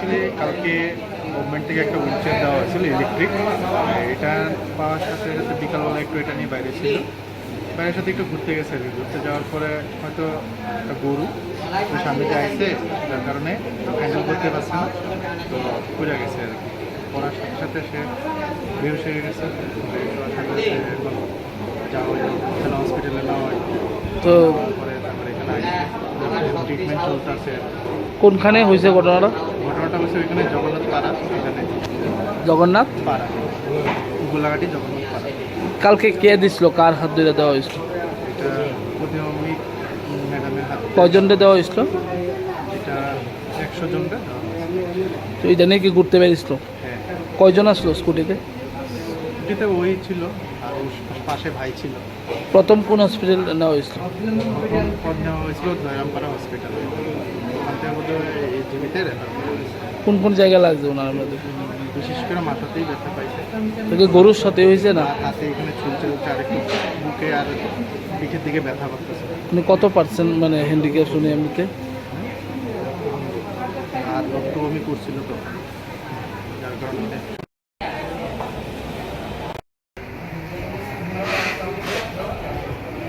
Actually কালকে government থেকে একটা হুইলচেয়ার দেওয়া হয়েছিল ইলেকট্রিক। এটা পাওয়ার সাথে সাথে বিকালবেলা একটু এটা নিয়ে বাইরে ছিল, বাইরের সাথে একটু ঘুরতে গেছে আর কি। ঘুরতে যাওয়ার পরে হয়তো একটা গরু ওর সামনে দিয়ে আসছে, যার কারণে হ্যান্ডেল করতে পারছে না, তো পড়ে গেছে আর কি। পড়ার সাথে সাথে সে বেহুশ হয়ে গেছে। বেহুশ হওয়ার সাথে সাথে এখন যাওয়া হলো, এখানে হসপিটালে নেওয়া হয়। তো তারপরে এখানে ট্রিটমেন্ট চলতেছে। কোনখানে হয়েছে ঘটনাটা? ঘটনাটা হচ্ছে ওইখানে জগন্নাথ পাড়া, এখানে জগন্নাথ পাড়া, গোলাঘাটি জগন্নাথ পাড়া। কালকে কে দিছিল, কার হাত ধরে দেওয়া হয়েছিল? এটা প্রতিমমিক ম্যাডামের হাত। কয়জনকে দেওয়া হয়েছিল? এটা 100 জনকে দেওয়া হয়েছে। তো এটা নিয়ে কি ঘুরতে বেরিয়েছিল? হ্যাঁ, কয়জন আসলো স্কুটিতে? এটাতে ওই ছিল আর ওর পাশে ভাই ছিল। প্রথম কোন হসপিটাল নেওয়া হয়েছিল? প্রথম পদ নেওয়া হয়েছিল দয়ারামপাড়া হসপিটালে। ওখান থেকে বোধহয় এই জীবিতে রেফার করা হয়েছে। কোন কোন জায়গায় লাগছে ওনার মধ্যে? বিশেষ করে মাথাতেই ব্যথা পাইছে, তোকে গরুর সাথে হয়েছে না? আর হাতে এখানে চুলছে আর একটু বুকে আর পিঠের দিকে ব্যথা করতেছে। উনি কত পার্সেন্ট মানে হ্যান্ডিক্যাপ শুনে এমনিতে? আর রক্তবমি করছিল তো, যার কারণে